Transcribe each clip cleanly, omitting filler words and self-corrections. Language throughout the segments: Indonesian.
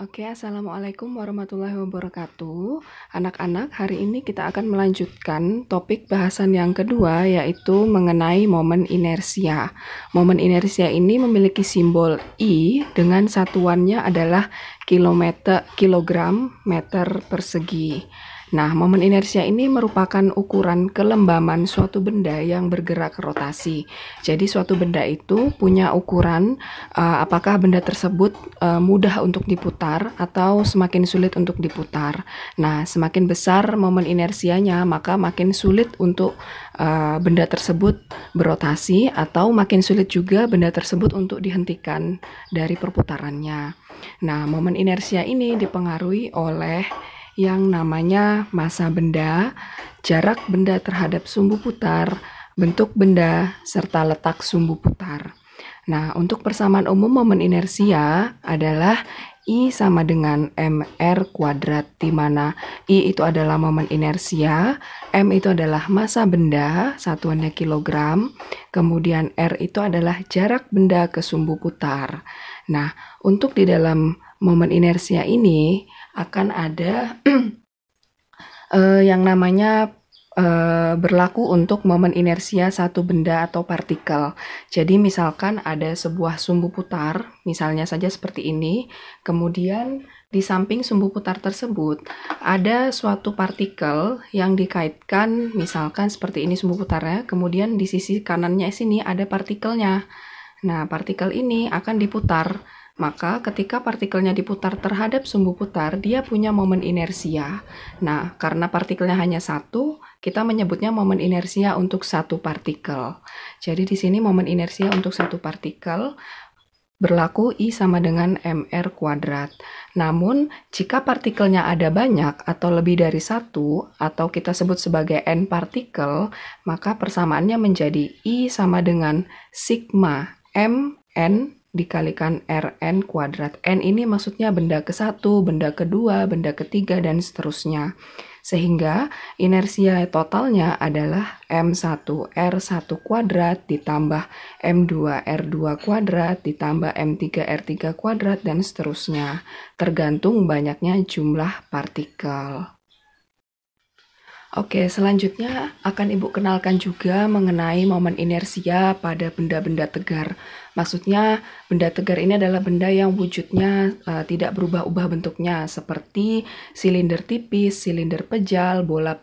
Oke, Assalamualaikum warahmatullahi wabarakatuh. Anak-anak, hari ini kita akan melanjutkan topik bahasan yang kedua, yaitu mengenai momen inersia. Momen inersia ini memiliki simbol I dengan satuannya adalah kilogram meter persegi. Nah, momen inersia ini merupakan ukuran kelembaman suatu benda yang bergerak rotasi. Jadi suatu benda itu punya ukuran apakah benda tersebut mudah untuk diputar atau semakin sulit untuk diputar. Nah, semakin besar momen inersianya, maka makin sulit untuk benda tersebut berotasi, atau makin sulit juga benda tersebut untuk dihentikan dari perputarannya. Nah, momen inersia ini dipengaruhi oleh yang namanya massa benda, jarak benda terhadap sumbu putar, bentuk benda, serta letak sumbu putar. Nah, untuk persamaan umum momen inersia adalah I sama dengan mr kuadrat, di mana I itu adalah momen inersia, M itu adalah massa benda, satuannya kilogram, kemudian R itu adalah jarak benda ke sumbu putar. Nah, untuk di dalam momen inersia ini akan ada yang namanya berlaku untuk momen inersia satu benda atau partikel. Jadi misalkan ada sebuah sumbu putar, misalnya saja seperti ini, kemudian di samping sumbu putar tersebut ada suatu partikel yang dikaitkan, misalkan seperti ini sumbu putarnya, kemudian di sisi kanannya sini ada partikelnya. Nah, partikel ini akan diputar. Maka ketika partikelnya diputar terhadap sumbu putar, dia punya momen inersia. Nah, karena partikelnya hanya satu, kita menyebutnya momen inersia untuk satu partikel. Jadi di sini momen inersia untuk satu partikel berlaku I sama dengan mr kuadrat. Namun, jika partikelnya ada banyak atau lebih dari satu, atau kita sebut sebagai n partikel, maka persamaannya menjadi I sama dengan sigma mn dikalikan Rn kuadrat. N ini maksudnya benda ke-1, benda kedua, benda ketiga, dan seterusnya. Sehingga inersia totalnya adalah M1 R1 kuadrat ditambah M2 R2 kuadrat ditambah M3 R3 kuadrat, dan seterusnya. Tergantung banyaknya jumlah partikel. Oke, selanjutnya akan Ibu kenalkan juga mengenai momen inersia pada benda-benda tegar. Maksudnya, benda tegar ini adalah benda yang wujudnya tidak berubah-ubah bentuknya, seperti silinder tipis, silinder pejal, bola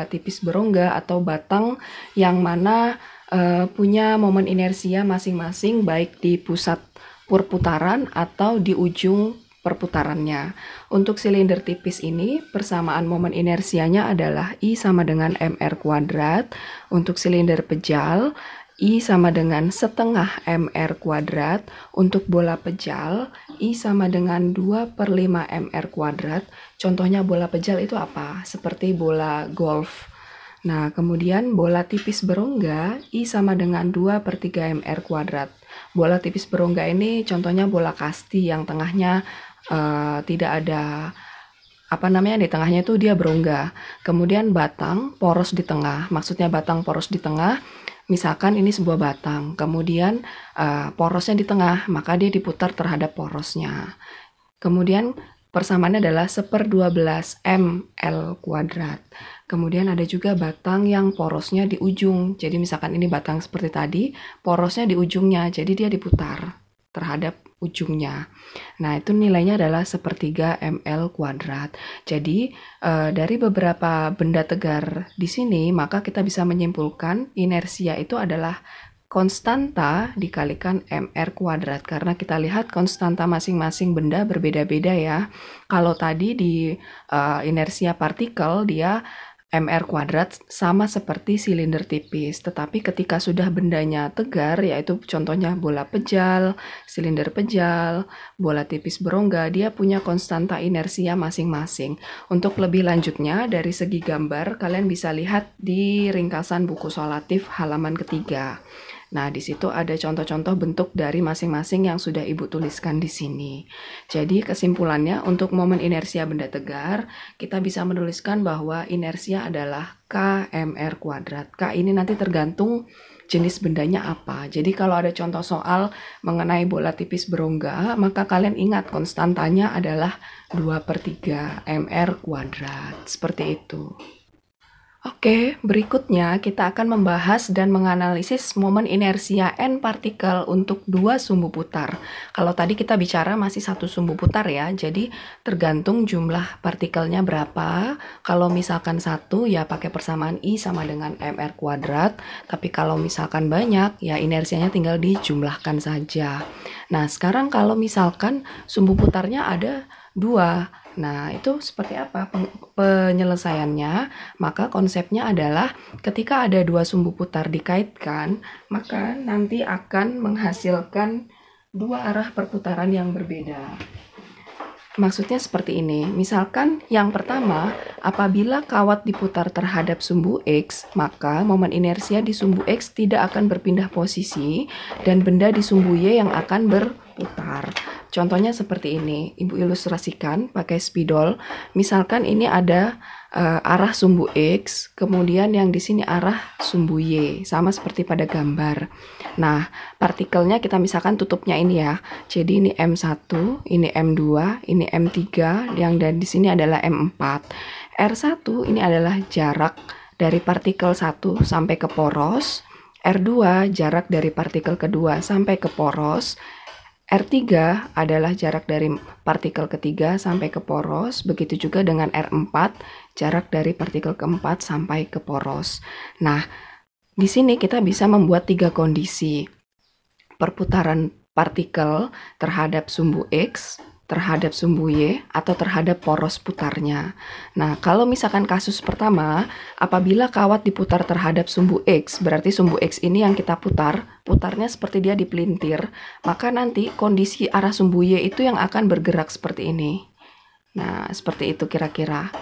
tipis berongga, atau batang yang mana punya momen inersia masing-masing baik di pusat perputaran atau di ujung perputarannya. Untuk silinder tipis ini, persamaan momen inersianya adalah I sama dengan mr kuadrat. Untuk silinder pejal, I sama dengan setengah mr kuadrat. Untuk bola pejal, I sama dengan 2/5 mr kuadrat. Contohnya bola pejal itu apa? Seperti bola golf. Nah, kemudian bola tipis berongga, I sama dengan 2/3 mr kuadrat. Bola tipis berongga ini contohnya bola kasti yang tengahnya tidak ada di tengahnya itu dia berongga. Kemudian batang poros di tengah, maksudnya batang poros di tengah, misalkan ini sebuah batang, kemudian porosnya di tengah, maka dia diputar terhadap porosnya. Kemudian persamaannya adalah 1/12 ml kuadrat. Kemudian ada juga batang yang porosnya di ujung. Jadi misalkan ini batang seperti tadi, porosnya di ujungnya, jadi dia diputar terhadap ujungnya. Nah, itu nilainya adalah 1/3 ml kuadrat. Jadi, dari beberapa benda tegar di sini, maka kita bisa menyimpulkan inersia itu adalah konstanta dikalikan mr kuadrat. Karena kita lihat konstanta masing-masing benda berbeda-beda ya. Kalau tadi di inersia partikel, dia mr kuadrat sama seperti silinder tipis, tetapi ketika sudah bendanya tegar, yaitu contohnya bola pejal, silinder pejal, bola tipis berongga, dia punya konstanta inersia masing-masing. Untuk lebih lanjutnya, dari segi gambar, kalian bisa lihat di ringkasan buku solatif halaman ketiga. Nah, di situ ada contoh-contoh bentuk dari masing-masing yang sudah Ibu tuliskan di sini. Jadi, kesimpulannya untuk momen inersia benda tegar, kita bisa menuliskan bahwa inersia adalah K mr kuadrat. K ini nanti tergantung jenis bendanya apa. Jadi kalau ada contoh soal mengenai bola tipis berongga, maka kalian ingat konstantanya adalah 2/3 mr kuadrat. Seperti itu. Oke, berikutnya kita akan membahas dan menganalisis momen inersia n partikel untuk dua sumbu putar. Kalau tadi kita bicara masih satu sumbu putar ya, jadi tergantung jumlah partikelnya berapa. Kalau misalkan satu ya pakai persamaan I sama dengan mr kuadrat, tapi kalau misalkan banyak ya inersianya tinggal dijumlahkan saja. Nah, sekarang kalau misalkan sumbu putarnya ada dua, nah, itu seperti apa penyelesaiannya? Maka konsepnya adalah ketika ada dua sumbu putar dikaitkan, maka nanti akan menghasilkan dua arah perputaran yang berbeda. Maksudnya seperti ini, misalkan yang pertama, apabila kawat diputar terhadap sumbu X, maka momen inersia di sumbu X tidak akan berpindah posisi dan benda di sumbu Y yang akan berputar. Contohnya seperti ini, Ibu ilustrasikan pakai spidol. Misalkan ini ada arah sumbu X, kemudian yang di sini arah sumbu Y, sama seperti pada gambar. Nah, partikelnya kita misalkan tutupnya ini ya. Jadi ini M1, ini M2, ini M3, yang di sini adalah M4. R1 ini adalah jarak dari partikel 1 sampai ke poros. R2 jarak dari partikel kedua sampai ke poros. R3 adalah jarak dari partikel ketiga sampai ke poros, begitu juga dengan R4, jarak dari partikel keempat sampai ke poros. Nah, di sini kita bisa membuat tiga kondisi. Perputaran partikel terhadap sumbu X, terhadap sumbu Y, atau terhadap poros putarnya. Nah, kalau misalkan kasus pertama, apabila kawat diputar terhadap sumbu X, berarti sumbu X ini yang kita putarnya seperti dia dipelintir, maka nanti kondisi arah sumbu Y itu yang akan bergerak seperti ini. Nah, seperti itu kira-kira.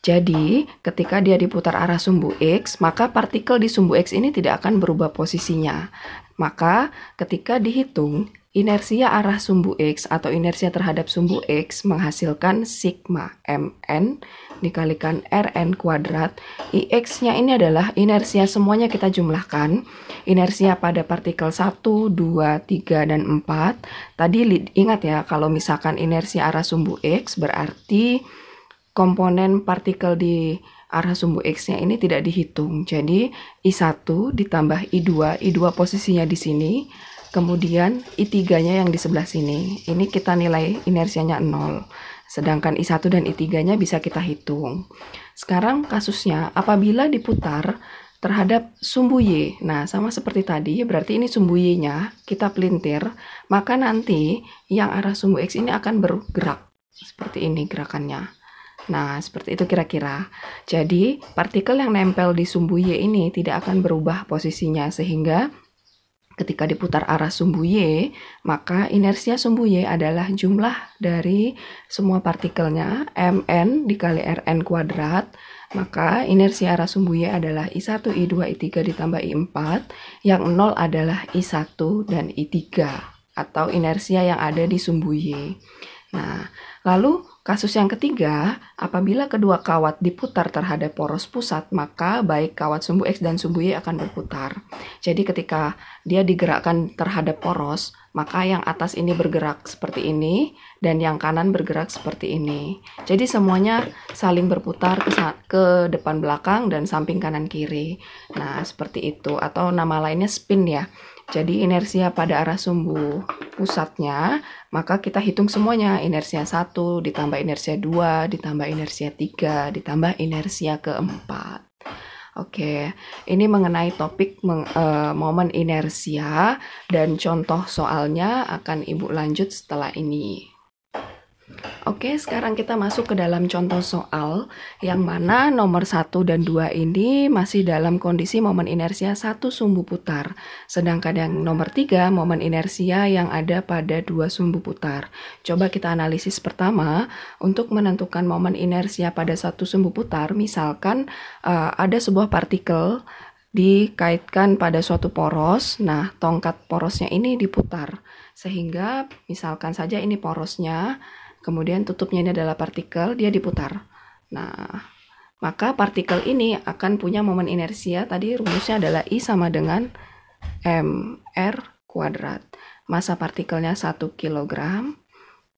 Jadi, ketika dia diputar arah sumbu X, maka partikel di sumbu X ini tidak akan berubah posisinya. Maka, ketika dihitung, inersia arah sumbu X atau inersia terhadap sumbu X menghasilkan sigma Mn dikalikan Rn kuadrat. Ix-nya ini adalah inersia semuanya kita jumlahkan. Inersia pada partikel 1, 2, 3, dan 4. Tadi ingat ya, kalau misalkan inersia arah sumbu X berarti komponen partikel di arah sumbu X-nya ini tidak dihitung. Jadi I1 ditambah I2, I2 posisinya di sini, kemudian I3-nya yang di sebelah sini. Ini kita nilai inersianya 0. Sedangkan I1 dan I3-nya bisa kita hitung. Sekarang kasusnya apabila diputar terhadap sumbu Y. Nah, sama seperti tadi, berarti ini sumbu Y-nya kita pelintir, maka nanti yang arah sumbu X ini akan bergerak. Seperti ini gerakannya. Nah, seperti itu kira-kira. Jadi, partikel yang nempel di sumbu Y ini tidak akan berubah posisinya, sehingga ketika diputar arah sumbu Y, maka inersia sumbu Y adalah jumlah dari semua partikelnya, Mn dikali Rn kuadrat, maka inersia arah sumbu Y adalah I1, I2, I3 ditambah I4, yang 0 adalah I1 dan I3, atau inersia yang ada di sumbu Y. Nah, lalu kasus yang ketiga, apabila kedua kawat diputar terhadap poros pusat, maka baik kawat sumbu X dan sumbu Y akan berputar. Jadi ketika dia digerakkan terhadap poros, maka yang atas ini bergerak seperti ini, dan yang kanan bergerak seperti ini. Jadi semuanya saling berputar ke depan belakang dan samping kanan kiri. Nah, seperti itu, atau nama lainnya spin ya. Jadi inersia pada arah sumbu pusatnya, maka kita hitung semuanya. Inersia 1 ditambah inersia 2 ditambah inersia 3 ditambah inersia keempat. Oke, ini mengenai topik momen inersia, dan contoh soalnya akan Ibu lanjut setelah ini. Oke, sekarang kita masuk ke dalam contoh soal, yang mana nomor 1 dan 2 ini masih dalam kondisi momen inersia satu sumbu putar. Sedangkan yang nomor 3, momen inersia yang ada pada dua sumbu putar. Coba kita analisis pertama, untuk menentukan momen inersia pada satu sumbu putar, misalkan ada sebuah partikel dikaitkan pada suatu poros. Nah, tongkat porosnya ini diputar, sehingga misalkan saja ini porosnya, kemudian tutupnya ini adalah partikel, dia diputar. Nah, maka partikel ini akan punya momen inersia, tadi rumusnya adalah I sama dengan mr kuadrat. Massa partikelnya 1 kg,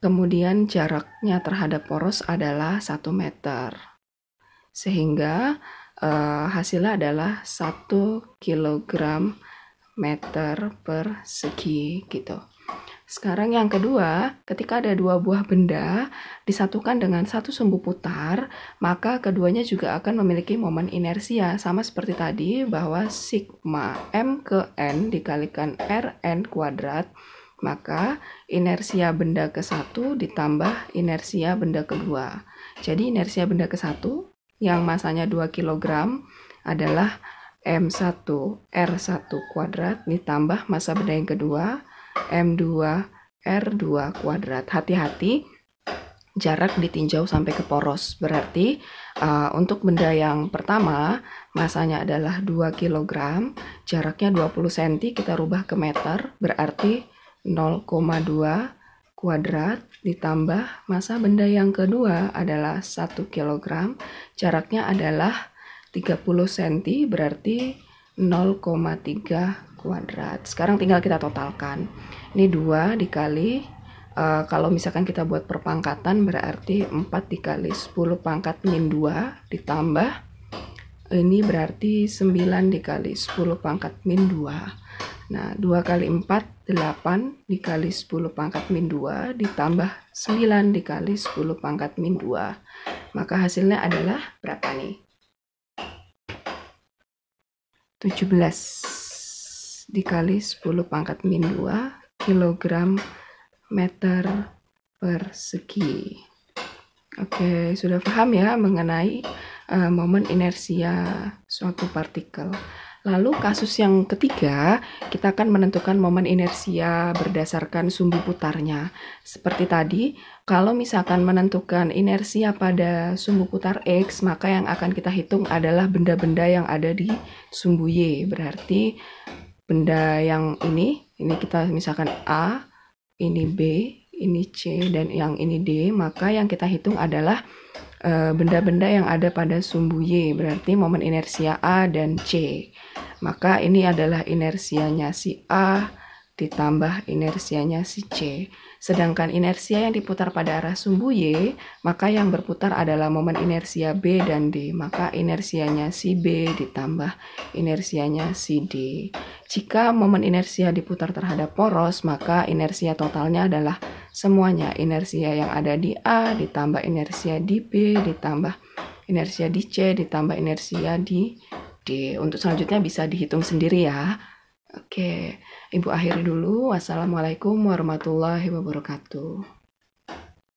kemudian jaraknya terhadap poros adalah 1 meter. Sehingga hasilnya adalah 1 kg meter persegi gitu. Sekarang yang kedua, ketika ada dua buah benda disatukan dengan satu sumbu putar, maka keduanya juga akan memiliki momen inersia. Sama seperti tadi bahwa sigma m ke n dikalikan Rn kuadrat, maka inersia benda ke satu ditambah inersia benda kedua. Jadi inersia benda ke satu yang masanya 2 kg adalah M1 R1 kuadrat ditambah massa benda yang kedua M2 R2 kuadrat. Hati-hati jarak ditinjau sampai ke poros. Berarti untuk benda yang pertama masanya adalah 2 kg, jaraknya 20 cm, kita rubah ke meter, berarti 0,2 kuadrat ditambah massa benda yang kedua adalah 1 kg, jaraknya adalah 30 cm, berarti 0,3 kuadrat. Sekarang tinggal kita totalkan. Ini 2 dikali, kalau misalkan kita buat perpangkatan berarti 4 dikali 10 pangkat min 2 ditambah, ini berarti 9 dikali 10 pangkat min 2. Nah, 2 kali 4, 8 dikali 10 pangkat min 2 ditambah 9 dikali 10 pangkat min 2. Maka hasilnya adalah berapa nih? 17 dikali 10 pangkat min 2 kilogram meter persegi. Oke, sudah paham ya mengenai momen inersia suatu partikel. Lalu kasus yang ketiga, kita akan menentukan momen inersia berdasarkan sumbu putarnya. Seperti tadi, kalau misalkan menentukan inersia pada sumbu putar X, maka yang akan kita hitung adalah benda-benda yang ada di sumbu Y. Berarti benda yang ini kita misalkan A, ini B, ini C, dan yang ini D, maka yang kita hitung adalah benda-benda yang ada pada sumbu Y, berarti momen inersia A dan C. Maka ini adalah inersianya si A ditambah inersianya si C. Sedangkan inersia yang diputar pada arah sumbu Y, maka yang berputar adalah momen inersia B dan D. Maka inersianya si B ditambah inersianya si D. Jika momen inersia diputar terhadap poros, maka inersia totalnya adalah semuanya. Inersia yang ada di A ditambah inersia di B ditambah inersia di C ditambah inersia di D. Untuk selanjutnya bisa dihitung sendiri ya. Oke, Ibu akhiri dulu. Wassalamualaikum warahmatullahi wabarakatuh.